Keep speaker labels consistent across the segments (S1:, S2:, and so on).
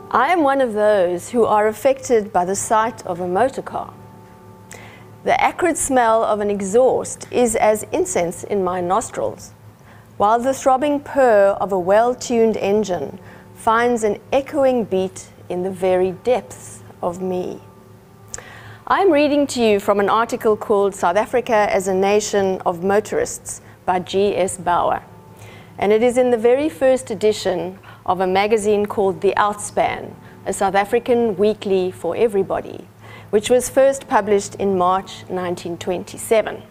S1: I am one of those who are affected by the sight of a motor car. The acrid smell of an exhaust is as incense in my nostrils, while the throbbing purr of a well-tuned engine finds an echoing beat in the very depths of me. I'm reading to you from an article called South Africa as a Nation of Motorists by G.S. Bauer. And it is in the very first edition of a magazine called the Outspan, a South African weekly for everybody, which was first published in March 1927.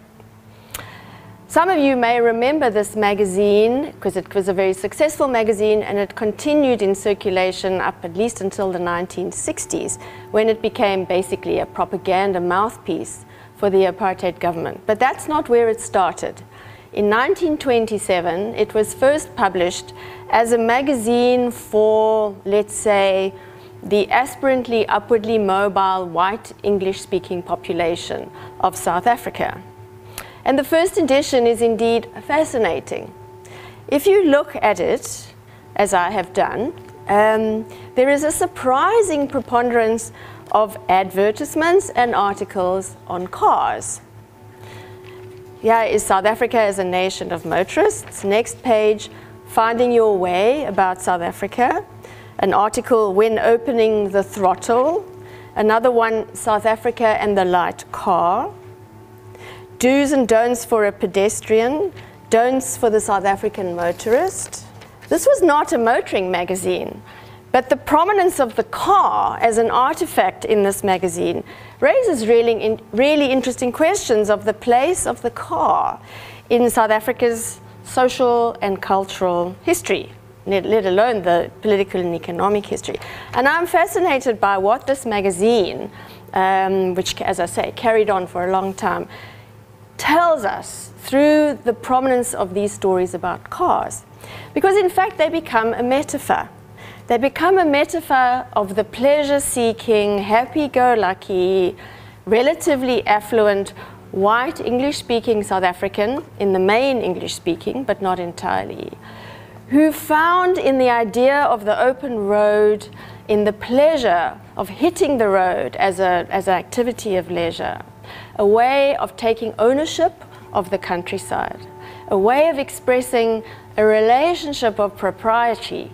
S1: Some of you may remember this magazine because it was a very successful magazine, and it continued in circulation up at least until the 1960s, when it became basically a propaganda mouthpiece for the apartheid government. But that's not where it started. In 1927, it was first published as a magazine for, let's say, the aspirantly upwardly mobile white English-speaking population of South Africa. And the first edition is indeed fascinating. If you look at it, as I have done, there is a surprising preponderance of advertisements and articles on cars. Here is South Africa as a Nation of Motorists. Next page, Finding Your Way about South Africa. An article, When Opening the Throttle. Another one, South Africa and the Light Car. Do's and don'ts for a pedestrian, don'ts for the South African motorist. This was not a motoring magazine, but the prominence of the car as an artifact in this magazine raises really interesting questions of the place of the car in South Africa's social and cultural history, let alone the political and economic history. And I'm fascinated by what this magazine, which, as I say, carried on for a long time, tells us through the prominence of these stories about cars. Because in fact they become a metaphor. They become a metaphor of the pleasure-seeking, happy-go-lucky, relatively affluent, white English-speaking South African, in the main English-speaking, but not entirely, who found in the idea of the open road, in the pleasure of hitting the road as an activity of leisure, a way of taking ownership of the countryside, a way of expressing a relationship of propriety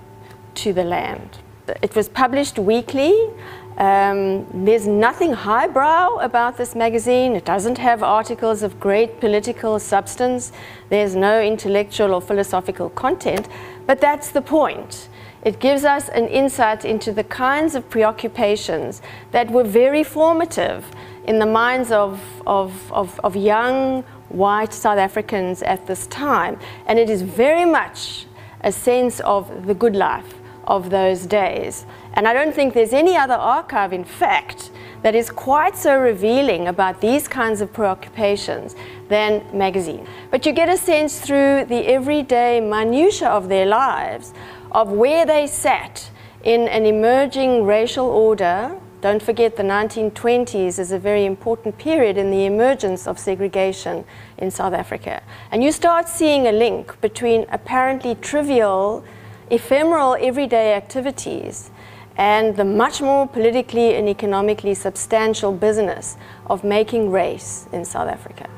S1: to the land. It was published weekly. There's nothing highbrow about this magazine. It doesn't have articles of great political substance. There's no intellectual or philosophical content, but that's the point. It gives us an insight into the kinds of preoccupations that were very formative in the minds of young white South Africans at this time. And it is very much a sense of the good life of those days. And I don't think there's any other archive, in fact, that is quite so revealing about these kinds of preoccupations than magazine. But you get a sense through the everyday minutiae of their lives of where they sat in an emerging racial order. Don't forget the 1920s is a very important period in the emergence of segregation in South Africa. And you start seeing a link between apparently trivial, ephemeral everyday activities and the much more politically and economically substantial business of making race in South Africa.